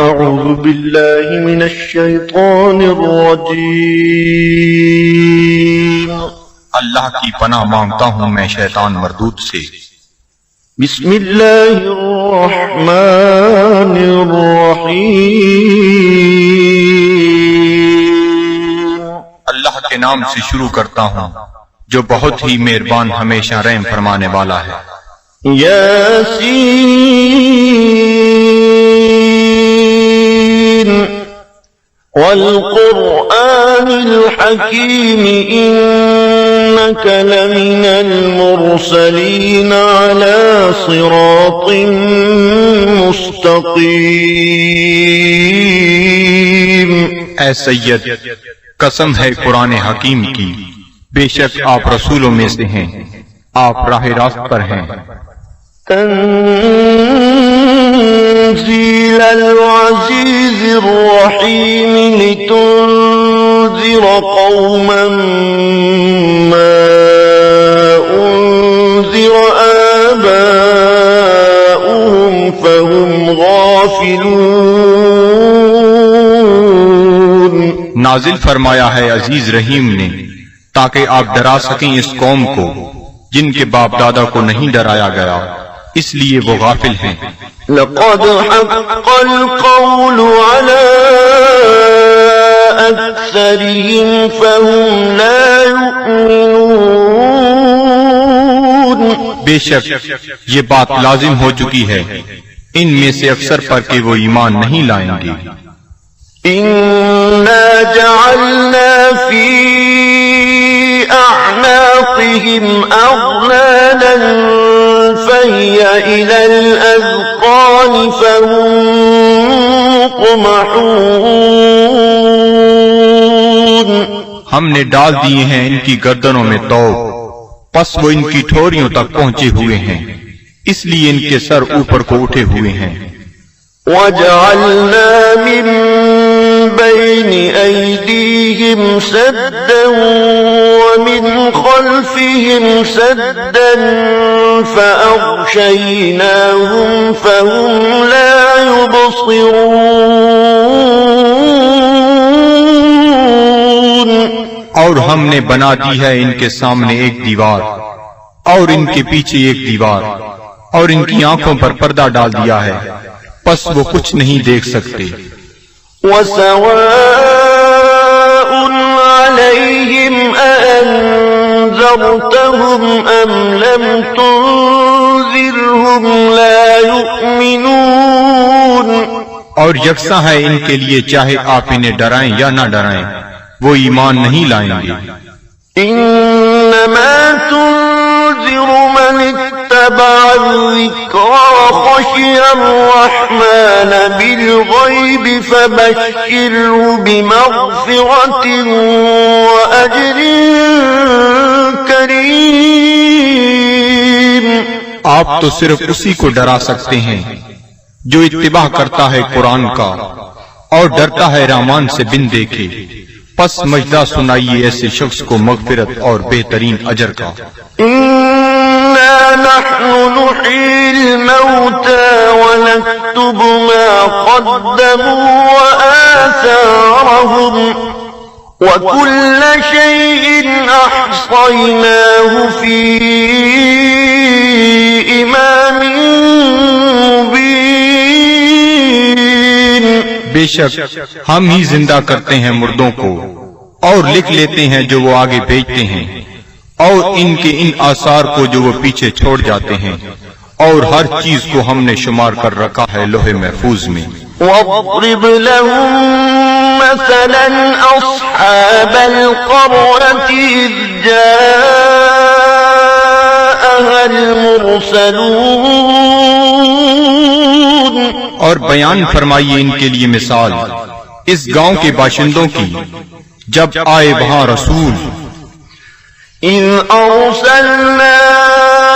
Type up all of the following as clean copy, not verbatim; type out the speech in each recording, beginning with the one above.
أعوذ بالله من الشيطان الرجيم اللہ کی پناہ مانگتا ہوں میں شیطان مردود سے۔ بسم الله الرحمن الرحيم اللہ کے نام سے شروع کرتا ہوں جو بہت ہی مہربان ہمیشہ رحم فرمانے والا ہے۔ ياسين والقرآن الحكيم إنك لمن المرسلين على صراط مستقيم۔ اے سید، قسم ہے قرآن حکیم کی، بے شک آپ رسولوں میں سے ہیں، آپ راہ راست پر ہیں۔ تنزيل العزيز الرحيم لتنذر قوما ما أنذر آباؤهم فهم غافلون۔ نازل فرمایا ہے عزیز رحیم نے تاکہ آپ ڈرا سکیں اس قوم کو جن کے باپ دادا کو نہیں ڈرایا گیا، اس لیے وہ غافل ہیں۔ لقد حق القول على أكثرهم فهم لا يؤمنون۔ بے شک یہ بات لازم ہو چکی ہے ان میں سے اکثر پر کہ وہ ایمان نہیں لائیں گے۔ إنا جعلنا في أعناقهم أغلالا فهي إلى الأذقان فهم مقمحون۔ ہم نے ڈال دیے ہیں ان کی گردنوں میں توق، پس وہ ان کی ٹھوریوں تک پہنچے ہوئے ہیں، اس لیے ان کے سر اوپر کو اٹھے ہوئے ہیں۔ وَجَعَلْنَا مِن بَيْنِ أَيْدِيهِمْ سَدًّا وَمِنْ خَلْفِهِمْ سَدًّا فَأَغْشَيْنَاهُمْ فَهُمْ لَا يُبْصِرُونَ۔ اور ہم نے بنا دی ہے ان کے سامنے ایک دیوار اور ان کے پیچھے ایک دیوار، اور ان کی آنکھوں پر پردہ ڈال دیا ہے، پس وہ کچھ نہیں دیکھ سکتے۔ وَسَوَاءٌ عَلَيْهِمْ أَأَنذَرْتَهُمْ أَمْ لَمْ تُنذِرْهُمْ لَا يُؤْمِنُونَ۔ اور یکساں ہے ان کے لیے چاہے آپ انہیں ڈرائیں یا نہ ڈرائیں، وہ ایمان نہیں لائیں گے۔ إِنَّمَا تُنذِرُ مَنِ اتَّبَعَ الذِّكْرَ وَخَشِيَ الرَّحْمَنَ بِالْغَيْبِ فَبَشِّرْهُ بِمَغْفِرَةٍ وَأَجْرٍ كَرِيمٍ۔ آپ تو صرف اسی کو ڈرا سکتے ہیں جو اتباع کرتا ہے قرآن کا اور ڈرتا ہے رحمان سے بن دیکھے، پس مجدہ سنائیے ایسے شخص کو مغفرت اور بہترین اجر کا۔ إِنَّا نَحْنُ نُحْيِي الْمَوْتَى وَنَكْتُبُ مَا قَدَّمُوا وَآثَارَهُمْ وَكُلَّ شَيْءٍ أَحْصَيْنَاهُ فِي إِمَامٍ مُبِينٍ۔ بے شک ہم ہی زندہ کرتے ہیں مردوں کو اور لکھ لیتے ہیں جو وہ آگے بھیجتے ہیں، اور ان کے ان آثار کو جو وہ پیچھے چھوڑ جاتے ہیں، اور ہر چیز کو ہم نے شمار کر رکھا ہے لوح محفوظ میں۔ وَاضْرِبْ لَهُم مَّثَلًا أَصْحَابَ الْقَرْيَةِ إِذْ جَاءَهَا الْمُرْسَلُونَ۔ اور بیان فرمائیے ان کے لیے مثال اس گاؤں کے باشندوں کی جب آئے وہاں رسول۔ إِذْ أَرْسَلْنَا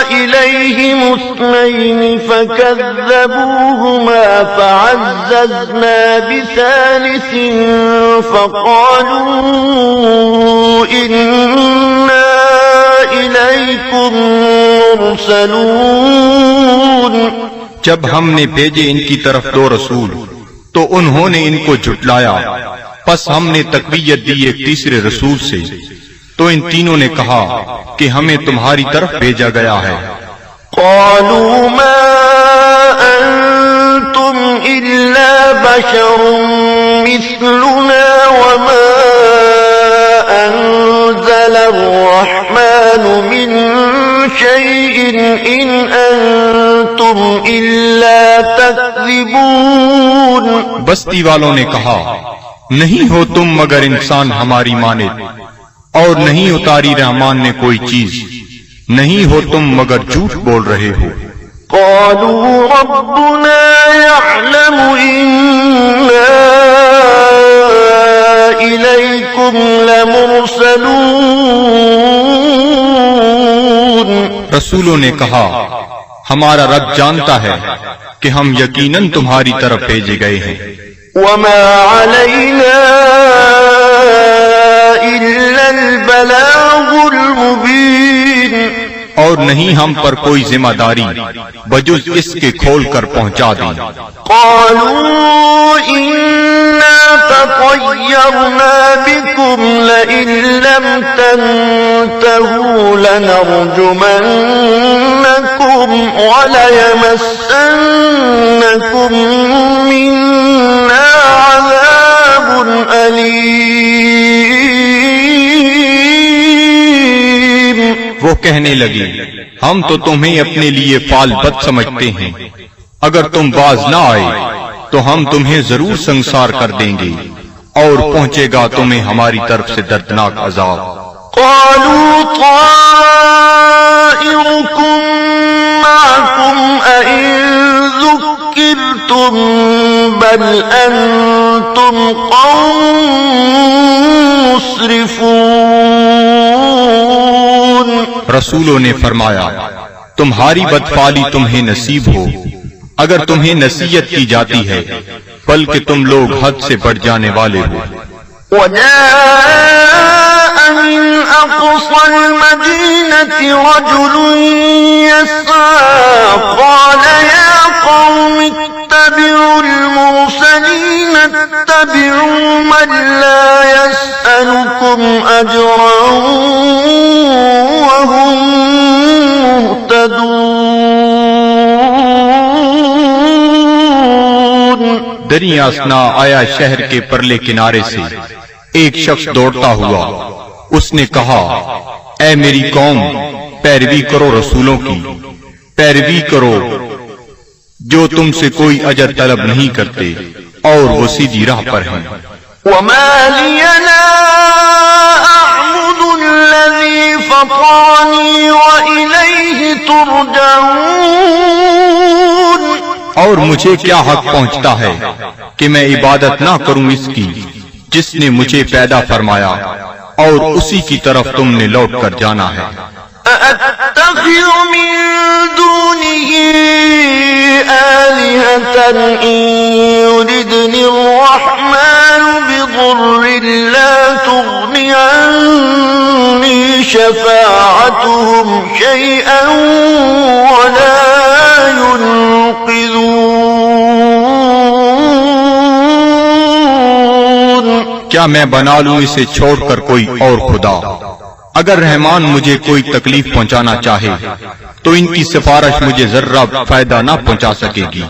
إِلَيْهِمُ اثْنَيْنِ فَكَذَّبُوهُمَا فَعَزَّزْنَا بِثَالِثٍ فَقَالُوا إِنَّا إِلَيْكُمْ مُرْسَلُونَ۔ جب ہم نے بھیجے ان کی طرف دو رسول تو انہوں نے ان کو جھٹلایا، پس ہم نے تقویت دی ایک تیسرے رسول سے، تو ان تینوں نے کہا کہ ہمیں تمہاری طرف بھیجا گیا ہے۔ قالوا ما أنتم إلا بشر مثلنا وما أنزل الرحمن من شيء إن أنتم إلا تكذبون۔ بستی والوں نے کہا، نہیں ہو تم مگر انسان ہماری مانند، اور نہیں اتاری رحمان نے کوئی چیز، نہیں ہو تم مگر جھوٹ بول رہے ہو۔ قالوا ربنا يعلم إنا إليكم لمرسلون۔ رسولوں نے کہا، ہمارا رب جانتا ہے کہ ہم یقیناً تمہاری طرف بھیجے گئے ہیں۔ وما علينا إلا البلاغ المبين۔ اور نہیں ہم پر کوئی ذمہ داری بجز اس کے کھول کر پہنچا دیں۔ قالوا إنا تطيرنا بكم لئن لم تنتهوا لنرجمنكم وليمسنكم منا عذاب أليم۔ وہ کہنے لگی، ہم تو تمہیں اپنے لیے فال بد سمجھتے ہیں، اگر تم باز نہ آئے تو ہم تمہیں ضرور سنسار کر دیں گے، اور پہنچے گا تمہیں ہماری طرف سے دردناک عذاب۔ قالوا طائركم معكم أئن ذكرتم بل أنتم قوم مسرفون۔ رسولوں نے فرمایا، تمہاری بدفعلی تمہیں نصیب ہو اگر تمہیں نصیحت کی جاتی ہے، بلکہ تم لوگ حد سے بڑھ جانے والے ہو۔ وجاء من أقصى المدينة رجل يسعى قال يا قوم اتبعوا المرسلين اتبعوا من لا يسألكم أجرا وهم مهتدون۔ دریا اسنا آیا شہر کے پرلے کنارے سے ایک شخص دوڑتا ہوا، اس نے کہا، اے میری قوم، پیروی کرو رسولوں کی، پیروی کرو جو تم سے کوئی اجر طلب نہیں کرتے اور وہ سیدھی راہ پر ہیں۔ وما لي لا أعبد الذي فطرني وإليه ترجعون۔ اور مجھے کیا حق پہنچتا ہے کہ میں عبادت نہ کروں اس کی جس نے مجھے پیدا فرمایا، اور اسی کی طرف تم نے لوٹ کر جانا ہے۔ أأتخذ من دونه آلهة إن يردني الرحمن بضر لا تغني عني شفاعتهم شيئا ولا ينقذون۔ کیا میں بنا لوں اسے چھوڑ کر کوئی اور خدا؟ اگر رحمان مجھے کوئی تکلیف پہنچانا چاہے تو ان کی سفارش مجھے ذرہ فائدہ نہ پہنچا سکے گی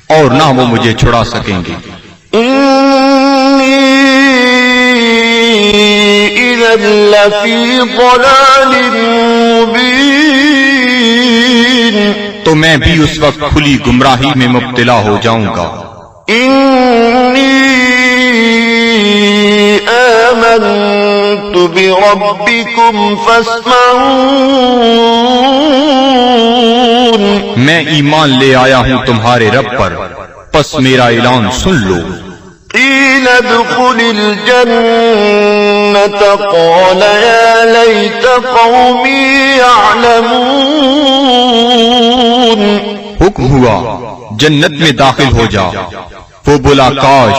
اور نہ وہ مجھے چھڑا سکیں گے۔ إني إذا لفي ضلال مبين۔ تو میں بھی اس وقت کھلی گمراہی میں مبتلا ہو جاؤں گا۔ إني آمنت بربكم فاسمعون۔ میں ایمان لے آیا ہوں تمہارے رب پر، پس میرا اعلان سن لو۔ قيل ادخل الجنة قال يا ليت قومي يعلمون۔ حکم ہوا جنت میں داخل ہو جا، وہ بولا کاش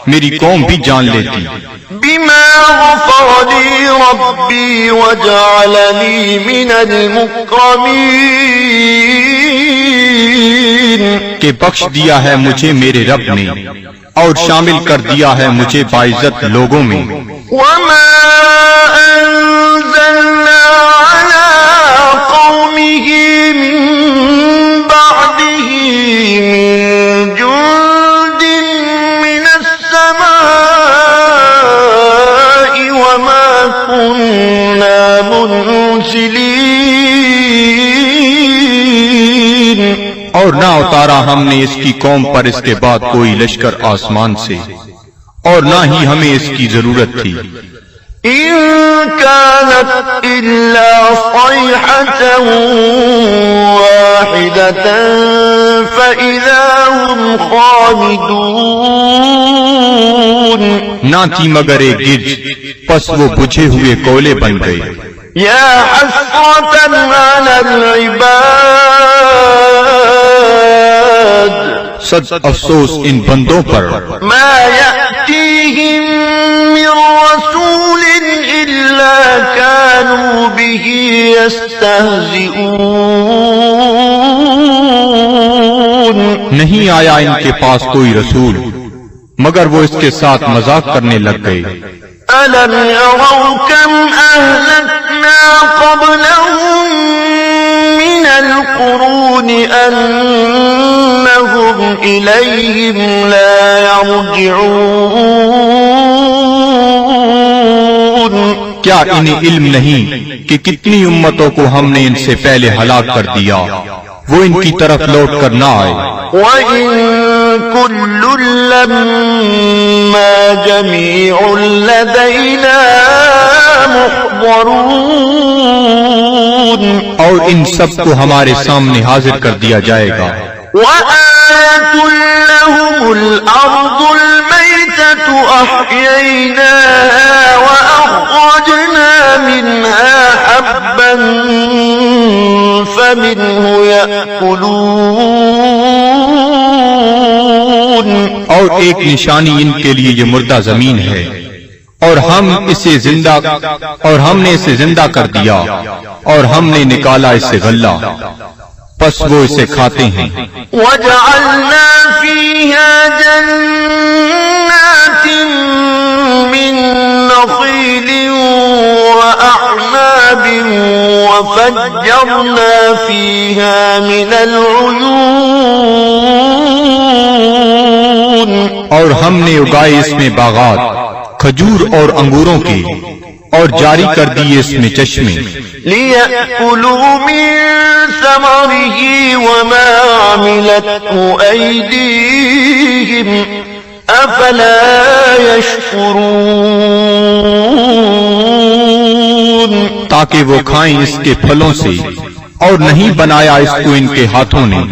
میری قوم بھی جان لیتی۔ بما غفر لي ربي وجعلني من المكرمين۔ کہ بخش دیا ہے مجھے میرے رب نے اور شامل کر دیا ہے مجھے باعزت لوگوں میں. وما أنزلنا على قومه من بعده من جند من السماء وما كنا منزلين. اور نہ اتارا ہم نے اس کی قوم پر اس کے بعد کوئی لشکر آسمان سے اور نہ ہی ہمیں اس کی ضرورت تھی. إن كانت إلا صيحة واحدة فإذا هم خامدون. نہ تھی مگر ایک گرج، پس وہ بجھے ہوئے کولے بن گئے. يا حسرة على العباد صد افسوس ان بندوں پر ما يأتيهم من رسول إلا كانوا به يستهزئون. نہیں آیا ان کے پاس کوئی رسول مگر وہ اس کے ساتھ مذاق کرنے لگ گئے. ألم يروا كم أهلكنا قبلهم من القرون أنهم إليهم لا يرجعون. کیا انہیں علم نہیں کہ کتنی امتوں کو ہم نے ان سے پہلے ہلاک کر دیا وہ ان کی طرف لوٹ کر نہ آئے. وَإِن كُلٌّ لَّمَّا جَمِيعٌ لَّدَيْنَا مُحْضَرُونَ. اور ان سب کو ہمارے سامنے حاضر کر دیا جائے گا. وَآيَةٌ لَّهُمُ الْأَرْضُ الْمَيْتَةُ أَحْيَيْنَاهَا وَأَخْرَجْنَا مِنْهَا حَبًّا فَمِنْهُ يَأْكُلُونَ. اور ایک نشانی ان کے لیے یہ مردہ زمین ہے اور ہم نے اسے زندہ کر دیا اور ہم نے نکالا اس سے غلہ پس وہ اسے کھاتے ہیں. وَجَعَلْنَا فِيهَا جَنَّاتٍ مِّن نَّخِيلٍ وَأَعْنَابٍ وَفَجَّرْنَا فِيهَا مِنَ الْعُيُونِ. اور ہم نے اگائے اس میں باغات کھجور اور انگوروں کے اور جاری کر دیے اس میں چشمے. لِيَأْكُلُوا مِن ثَمَرِهِ وَمَا عَمِلَتْهُ أَيْدِيهِمْ أَفَلَا يَشْكُرُونَ. تاکہ وہ کھائیں اس کے پھلوں سے اور نہیں بنایا اس کو ان کے ہاتھوں نے،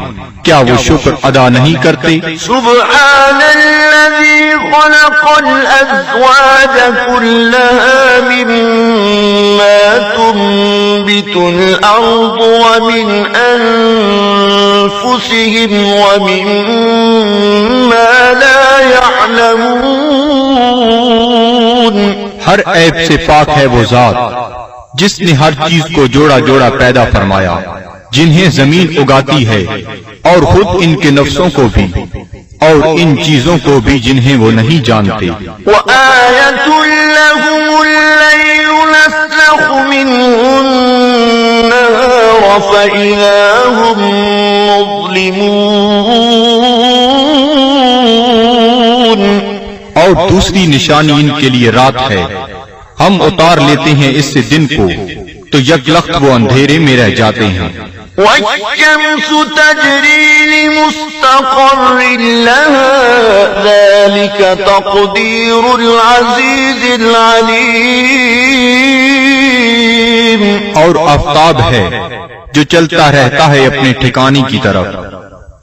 کیا وہ شکر ادا نہیں کرتے؟ سبحان الذي خلق الأزواج كلها مما تنبت الأرض ومن أنفسهم ومما لا يعلمون. ہر عیب سے پاک ہے وہ ذات جس نے ہر چیز کو جوڑا جوڑا پیدا فرمایا، جنہیں زمین اگاتی ہے اور خود ان کے نفسوں کو بھی اور ان چیزوں کو بھی جنہیں وہ نہیں جانتے. وَآيَةٌ لَّهُمُ اللَّيْلُ نَسْلَخُ مِنْهُ النَّهَارَ فَإِذَا هُم مُّظْلِمُونَ. اور دوسری نشانی ان کے لیے رات ہے، ہم اتار لیتے ہیں اس سے دن کو تو یک لخت وہ اندھیرے میں رہ جاتے ہیں. وَالشَّمْسُ تَجْرِي لِمُسْتَقَرٍّ لَّهَا ذَلِكَ تَقْدِيرُ الْعَزِيزِ الْعَلِيمِ. اور آفتاب ہے جو چلتا رہتا ہے اپنے ٹھکانے کی طرف،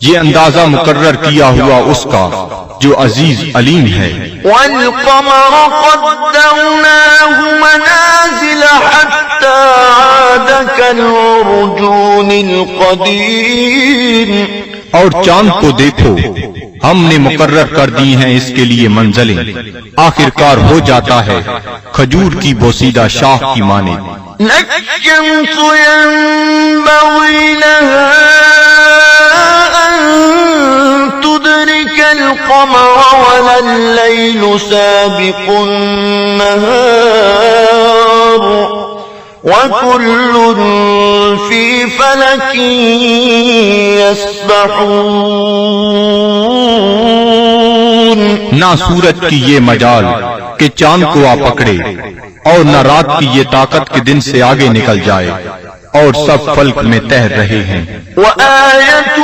یہ اندازہ مقرر کیا ہوا اس کا جو عزیز علیم ہے. وَالْقَمَرَ قَدَّرْنَاهُ مَنَازِلَ حَتَّى عَادَ كَالْعُرْجُونِ الْقَدِيمِ. اور چاند کو دیکھو، ہم نے مقرر کر دی ہیں اس کے لیے منزلیں، آخر کار ہو جاتا ہے کھجور کی بوسیدہ شاخ کی مانند. لَلشَّمْسُ يَنبَغِي لَهَا أَن تدرك القمر ولا الليل سابق النهار وكل في فلك يسبحون. نہ سورج کی یہ مجال کہ چاند کو آ پکڑے، اور نہ رات کی یہ طاقت کہ دن سے آگے نکل جائے، اور سب فلک میں تیر رہے ہیں. وآية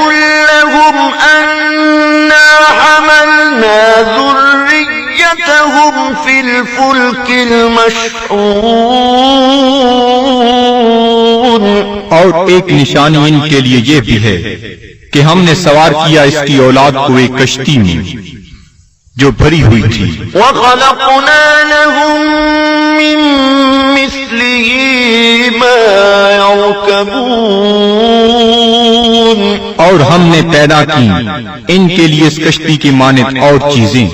لهم أنا حملنا ذريتهم في الفلك المشحون. اور ایک نشانی ان کے لیے یہ بھی ہے کہ ہم نے سوار کیا اس کی اولاد کو ایک کشتی میں جو بھری ہوئی تھی. وخلقنا لهم من مثله ما يركبون. اور ہم نے پیدا کی ان کے لیے اس کشتی کی مانند اور چیزیں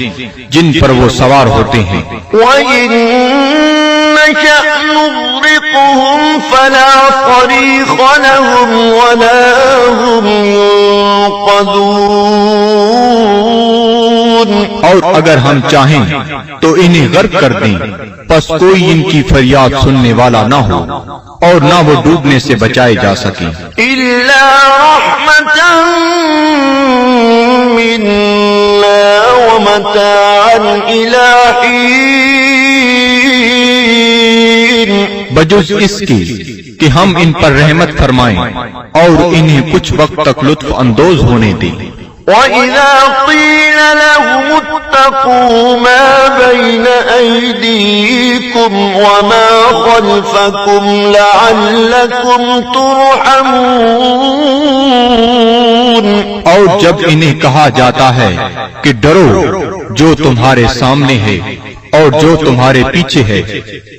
جن پر وہ سوار ہوتے ہیں. وَإِن نَّشَأْ نُغْرِقْهُمْ فَلَا صَرِيخَ لَهُمْ وَلَا هُمْ يُنقَذُونَ. اور اگر ہم چاہیں تو انہیں غرق کر دیں، پس کوئی ان کی فریاد سننے والا نہ ہو اور نہ وہ ڈوبنے سے بچائے جا سکیں. إِلَّا رَحْمَةً مِّنَّا وَمَتَاعًا إِلَىٰ حِينٍ. بجز اس کے کہ ہم ان پر رحمت فرمائیں اور انہیں کچھ وقت تک لطف اندوز ہونے دیں. وَإِذَا قِيلَ لَهُمُ اتَّقُوا مَا بَيْنَ أَيْدِيكُمْ وَمَا خَلْفَكُمْ لَعَلَّكُمْ تُرْحَمُونَ. اور جب انہیں کہا جاتا ہے کہ ڈرو جو تمہارے سامنے ہے اور جو تمہارے پیچھے ہے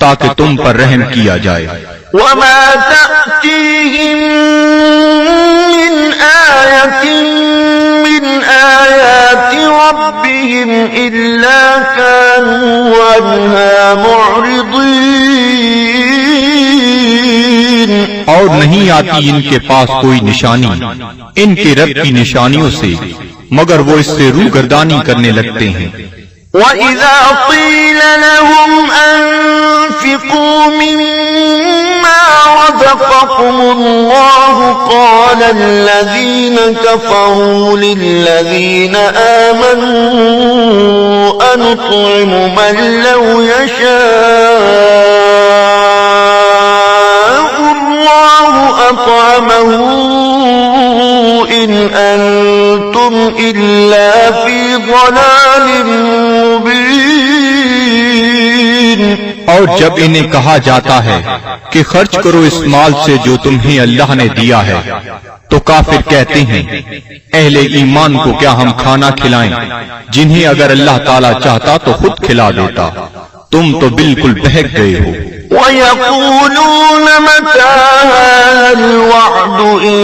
تاکہ تم پر رحم کیا جائے. وَمَا تَأْتِيهِم مِّنْ آيَةٍ مِّنْ آيَاتِ رَبِّهِمْ إِلَّا كَانُوا عَنْهَا مُعْرِضِينَ. اور نہیں آتی ان کے پاس کوئی نشانی ان کے رب کی نشانیوں سے مگر وہ اس سے روگردانی کرنے لگتے ہیں. وَإِذَا قِيلَ لَهُمْ أَنفِقُوا مِمَّا رَزَقَكُمُ اللَّهُ قَالَ الَّذِينَ كَفَرُوا لِلَّذِينَ آمَنُوا أَنُطْعِمُ مَن لَّوْ يَشَاءُ اللَّهُ أَطْعَمَهُ إِنْ أَنتُمْ إِلَّا فِي ضَلَالٍ مُبِينٍ. اور جب انہیں کہا جاتا ہے کہ خرچ کرو اس مال سے جو تمہیں اللہ نے دیا ہے تو کافر کہتے ہیں اہل ایمان کو کیا ہم کھانا کھلائیں جنہیں اگر اللہ تعالیٰ چاہتا تو خود کھلا دیتا. تم تو بالکل بہک گئے ہو. وَيَقُولُونَ مَتَىٰ هَٰذَا الْوَعْدُ إِن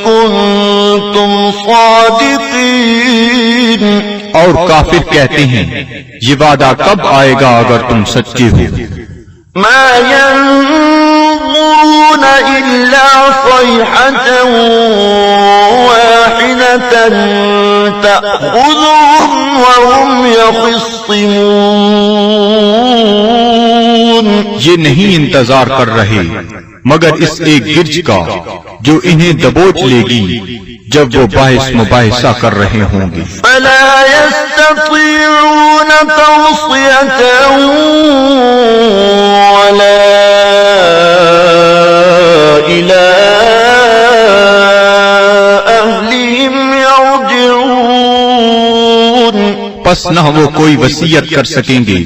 كُنتُمْ صَادِقِينَ. اور کافر کہتے ہیں یہ وعدہ کب آئے گا اگر تم سچے ہو. مَا يَنظُرُونَ إِلَّا صَيْحَةً وَاحِدَةً تَأْخُذُهُمْ وَهُمْ يَخِصِّمُونَ. یہ نہیں انتظار کر رہے مگر اس ایک گرج کا جو انہیں دبوچ لے گی جب وہ بحث مباحثہ کر رہے ہوں گے. فَلَا يَسْتَطِيعُونَ تَوْصِيَةً وَلَا إِلَىٰ أَهْلِهِمْ يَرْجِعُونَ. پس نہ وہ کوئی وصیت کر سکیں گے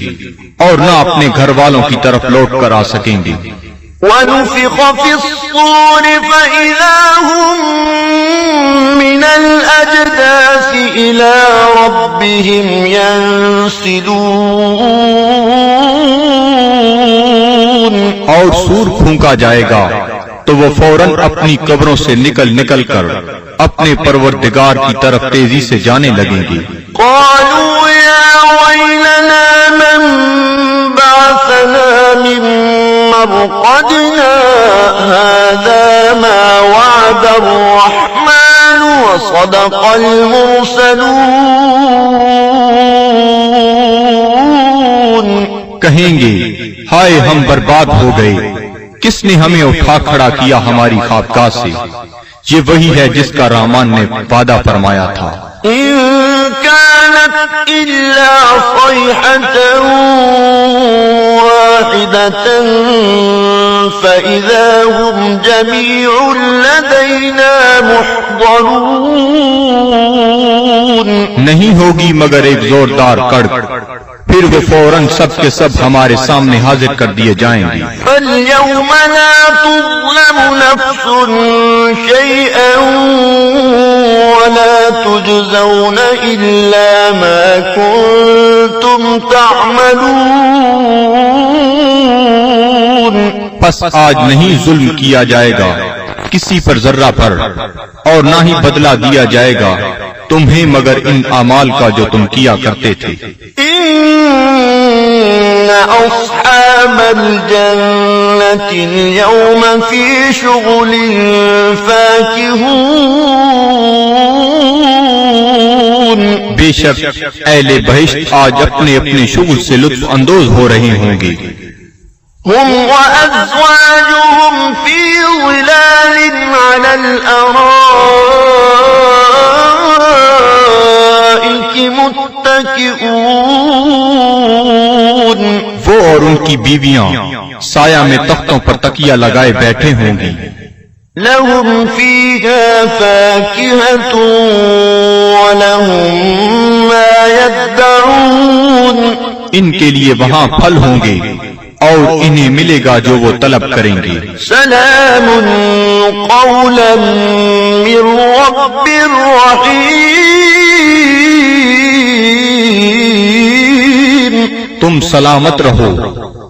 اور نہ اپنے گھر والوں کی طرف لوٹ کر آ سکیں گے. وَنُفِخَ فِي الصُّورِ فَإِذَا هُم مِّنَ الْأَجْدَاثِ إِلَىٰ رَبِّهِمْ يَنسِلُونَ. اور سور پھونکا جائے گا تو وہ فوراً اپنی قبروں سے نکل کر اپنے پروردگار کی طرف تیزی سے جانے لگیں گے. قَالُوا يَا وَيْلَنَا مَن بَعَثَنَا مِن مَّرْقَدِنَا هَٰذَا مَا وَعَدَ الرَّحْمَٰنُ وصدق المرسلون. کہیں گے ہائے ہم برباد ہو گئے، کس نے ہمیں اٹھا کھڑا کیا ہماری خوابگاہ سے؟ یہ وہی ہے جس کا رحمان نے وعدہ فرمایا تھا. إن كانت إلا صيحة واحدة فإذا هم جميع لدينا محضرون. نہیں ہوگی مگر ایک زوردار کڑک، پھر وہ فوراً سب کے سب ہمارے سامنے حاضر کر دیے جائیں گے. فاليوم لا تظلم نفس شيئا ولا تجزون إلا ما كنتم تعملون. پس آج نہیں ظلم کیا جائے گا کسی پر ذرہ پر، اور نہ ہی بدلہ دیا جائے گا تمہیں مگر ان اعمال کا جو تم کیا کرتے تھے. إن أصحاب الجنة اليوم في شغل فاكهون. بے شک اہل بہشت آج اپنے اپنے شغل سے لطف اندوز ہو رہے ہوں گے. هم وأزواجهم في ظلال على الأرائك متكئون. وہ اور ان کی بیویاں سایہ میں تختوں پر تکیہ لگائے بیٹھے ہوں گی. لهم فيها فاكهة ولهم ما يدعون. ان کے لیے وہاں پھل ہوں گے اور انہیں ملے گا جو وہ طلب کریں گے. سلام قولا من رب رحیم. تم سلامت رہو،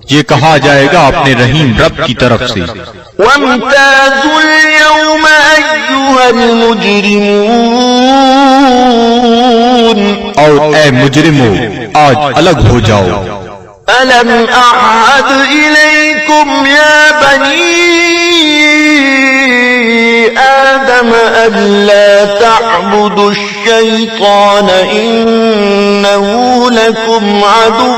یہ کہا جائے گا اپنے رحیم رب کی طرف سے. وامتازوا اليوم أيها المجرمون. اور اے مجرمو آج الگ ہو جاؤ. ألم أعهد إليكم يا بني آدم ألا تعبدوا الشيطان إنه لكم عدو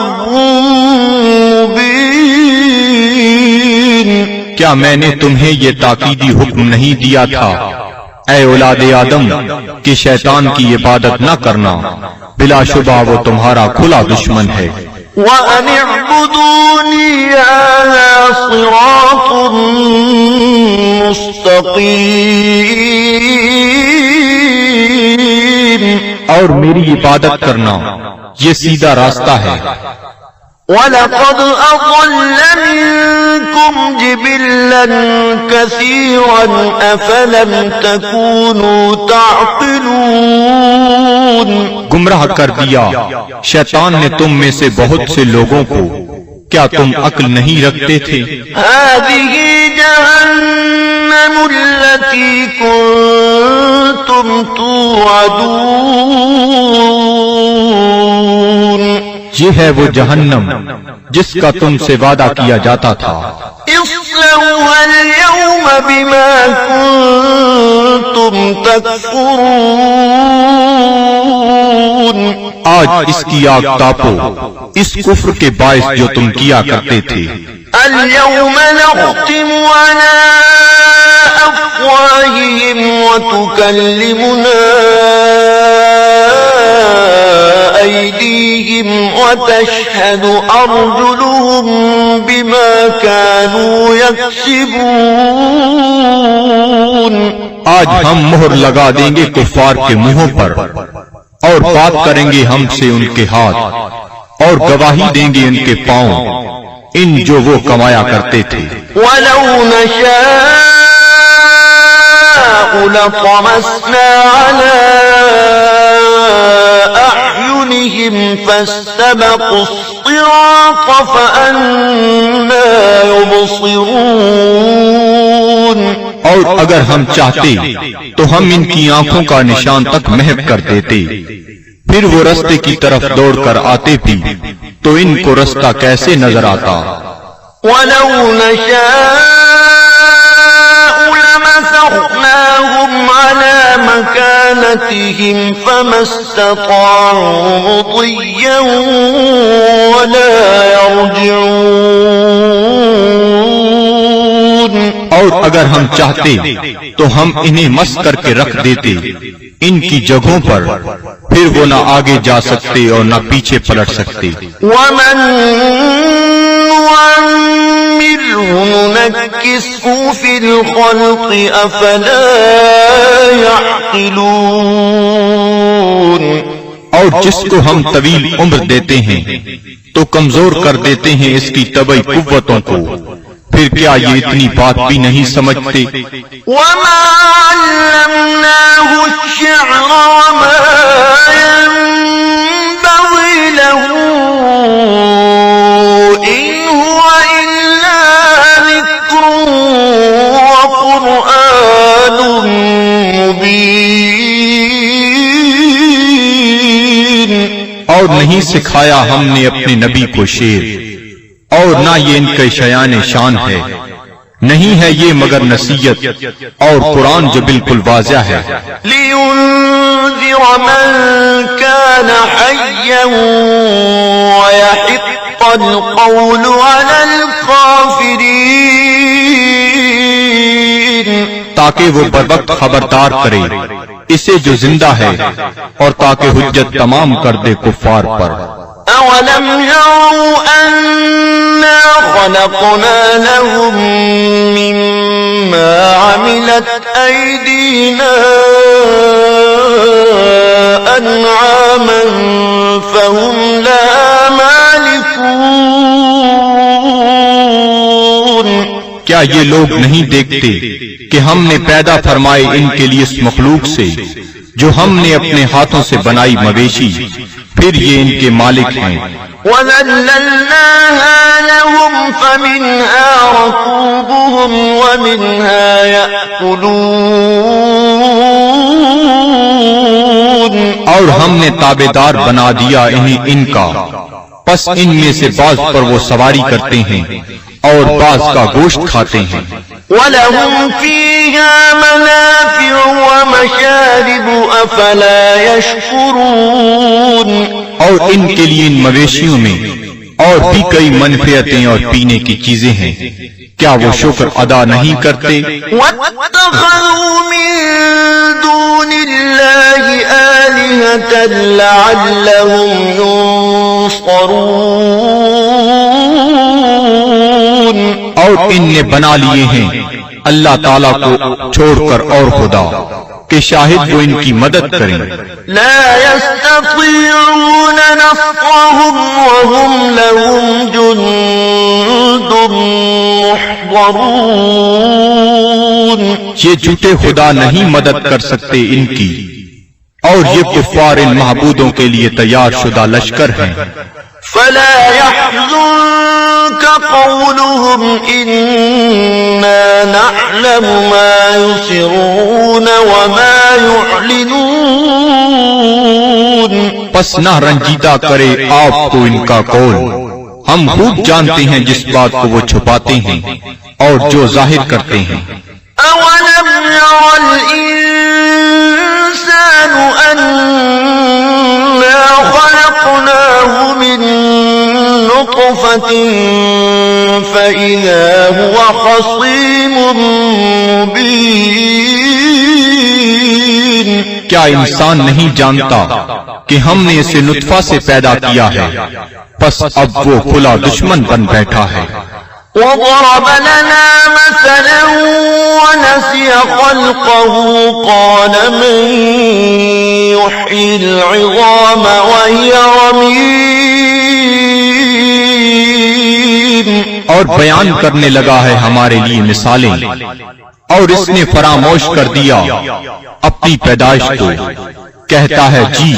مبين. کیا میں نے تمہیں یہ تاکیدی حکم نہیں دیا تھا اے اولاد آدم کہ شیطان کی عبادت نہ کرنا، بلا شبہ وہ تمہارا کھلا دشمن ہے. وَأَنِ اعْبُدُونِي هَذَا صِرَاطٌ مُسْتَقِيمٌ. اور میری عبادت کرنا یہ سیدھا راستہ ہے. وَلَقَدْ أَضَلَّ مِنكُمْ جِبِلًّا كَثِيرًا أَفَلَمْ تَكُونُوا تَعْقِلُونَ. گمراہ کر دیا شیطان نے تم میں سے بہت سے لوگوں کو، کیا تم عقل نہیں رکھتے تھے؟ هَذِهِ جَهَنَّمُ الَّتِي كُنتُمْ تُوعَدُونَ. یہ ہے وہ جہنم جس کا تم سے وعدہ کیا جاتا تھا. اصلوها اليوم بما كنتم تكفرون. آج اس کی آگ تاپو اس کفر کے باعث جو تم کیا کرتے تھے. اليوم نختم على أفواههم وتكلمنا أيديهم وتشهد أرجلهم بما كانوا يكسبون. آج ہم مہر لگا دیں گے کفار کے منہوں پر، اور بات کریں گے ہم سے ان کے ہاتھ، اور گواہی دیں گے ان کے پاؤں ان جو وہ کمایا کرتے تھے. وَلَوْ نَشَاءُ لَطَمَسْنَا عَلَىٰ أَعْيُنِهِمْ فَاسْتَبَقُوا الصِّرَاطَ فَأَنَّىٰ يُبْصِرُونَ. اور اگر ہم چاہتے تو ہم ان کی آنکھوں کا نشان تک محو کر دیتے، پھر وہ رستے کی طرف دوڑ کر آتے بھی تو ان کو رستہ کیسے نظر آتا. وَلَوْ نَشَاءُ لَمَسَخْنَاهُمْ عَلَىٰ مكانتهم فما استطاعوا مضيا ولا يرجعون. اور اگر ہم چاہتے تو ہم انہیں مس کر کے رکھ دیتے ان کی جگہوں پر، پھر وہ نہ آگے جا سکتے اور نہ پیچھے پلٹ سکتے. ومن نعمره ننكسه في الخلق أفلا يعقلون. اور جس کو ہم طویل عمر دیتے ہیں تو کمزور کر دیتے ہیں اس کی طبعی قوتوں کو، پھر کیا یہ اتنی بات بھی نہیں سمجھتے؟ وما علمناه الشعر وما ينبغي له إن هو إلا ذكر وقرآن مبين. اور نہیں سکھایا ہم نے اپنے نبی کو شعر، اور نہ یہ ان کے شیان شان ہے، نہیں ہے یہ مگر نصیحت اور قرآن جو بالکل واضح ہے. لِيُنذِرَ مَن كَانَ حَيًّا وَيَحِقَّ الْقَوْلُ عَلَى الْكَافِرِينَ. تاکہ وہ بروقت خبردار کرے اسے جو زندہ ہے، اور تاکہ حجت تمام کر دے کفار پر. أَوَلَمْ يَرَوْا أَنَّا خَلَقْنَا لَهُم مِّمَّا عَمِلَتْ أَيْدِينَا أَنْعَامًا فَهُمْ لَهَا مَالِكُونَ. کیا یہ لوگ نہیں دیکھتے کہ ہم نے پیدا فرمائے ان کے لیے اس مخلوق سے جو ہم نے اپنے ہاتھوں سے بنائی مویشی، پھر یہ ان کے مالک ہیں. وَذَلَّلْنَاهَا لَهُمْ فَمِنْهَا رَكُوبُهُمْ وَمِنْهَا يَأْكُلُونَ. اور ہم نے تابعدار بنا دیا انہیں ان کا، پس ان میں سے بعض پر وہ سواری کرتے ہیں اور بعض کا گوشت کھاتے ہیں. وَلَهُمْ فِيهَا مَنَافِعُ وَمَشَارِبُ أَفَلَا يَشْكُرُونَ. اور ان کے لیے ان مویشیوں میں اور بھی کئی منفعتیں اور پینے کی چیزیں ہیں، کیا وہ شکر ادا نہیں کرتے؟ وَاتَّخَذُوا مِن دُونِ اللَّهِ آلِهَةً لَعَلَّهُمْ يُنصَرُونَ. اور ان نے بنا لیے ہیں اللہ تعالیٰ کو چھوڑ کر اور خدا کہ شاہد وہ ان کی مدد کریں. لا يستطيعون نصرهم وهم لهم جند محضرون. یہ جھوٹے خدا نہیں مدد کر سکتے ان کی، اور یہ کفار ان معبودوں کے لیے تیار شدہ لشکر ہیں. فلا يحزنك قولهم إنا نعلم ما يسرون وما يعلنون. پس نہ رنجیدہ کرے آپ کو ان کا قول، ہم خوب جانتے ہیں جس بات کو وہ چھپاتے ہیں اور جو ظاہر کرتے ہیں. أولم ير الإنسان أنا خلقناه من نطفة فإذا هو خصيم مبين. کیا انسان نہیں جانتا کہ ہم نے اسے نطفہ سے پیدا کیا ہے، پس اب وہ کھلا دشمن بن بیٹھا ہے. وضرب لنا مثلا ونسي خلقه قال من يحيي العظام وهي رميم. اور بیان کرنے لگا ہے ہمارے لیے مثالیں، اور اس نے فراموش کر دیا اپنی پیدائش کو. کہتا ہے جی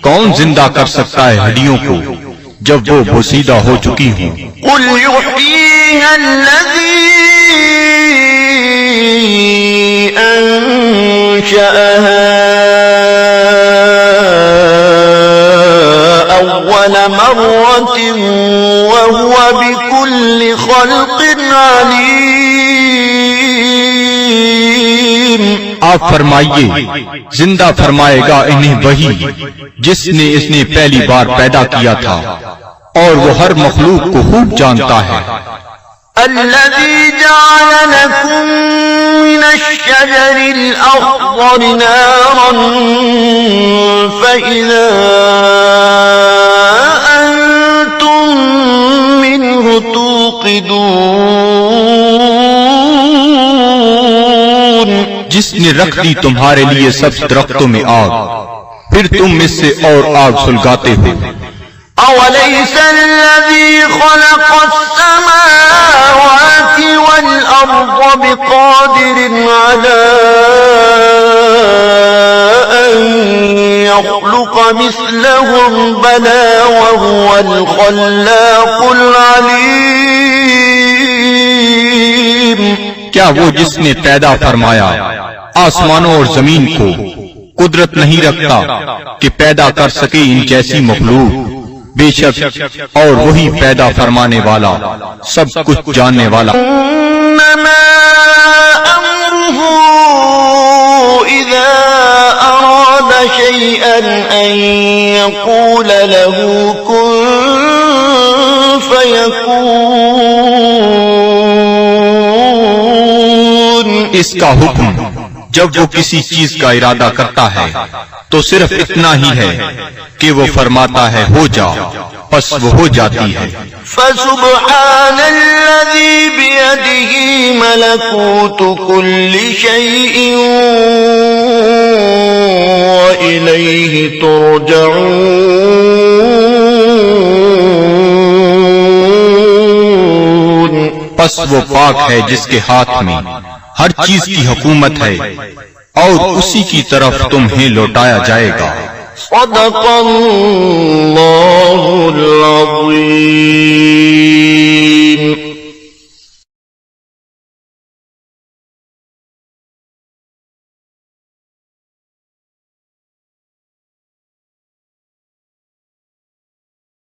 کون زندہ کر سکتا ہے ہڈیوں کو جب وہ بوسیدہ ہو چکی ہوں. قل يحييها الذي أنشأها أول مرة وهو بكل خلق عليم. آپ فرمائیے زندہ فرمائے گا انہیں وہی جس نے اس نے پہلی بار پیدا کیا تھا، اور وہ ہر مخلوق کو خوب جانتا ہے۔ الذي جعل لكم من الشجر الأخضر نارا فإذا أنتم منه توقدون، جس نے رکھ دی تمہارے لیے سب درختوں میں آگ، پھر تم اس سے اور آگ سلگاتے ہو۔ أوليس الذي خلق السماوات والأرض بقادر على أن يخلق مثلهم بلى وهو الخلاق العليم۔ کیا وہ جس نے پیدا فرمایا آسمانوں اور زمین کو قدرت نہیں رکھتا کہ پیدا کر سکے ان جیسی مخلوق؟ بے شک اور وہی پیدا فرمانے والا سب کچھ جاننے والا۔ انما امره اذا اراد شيئا ان يقول له كن فيكون۔ اس کا حکم جب وہ کسی چیز کا ارادہ کرتا ہے تو صرف اتنا ہی ہے کہ وہ فرماتا ہے ہو جا، پس وہ ہو جاتی ہے۔ فسبحان الذي بيده ملكوت كل شيء وإليه ترجعون۔ پس وہ پاک ہے جس کے ہاتھ میں ہر چیز کی حکومت ہے اور اسی کی طرف تمہیں لوٹایا جائے گا۔ صدق اللہ العظیم۔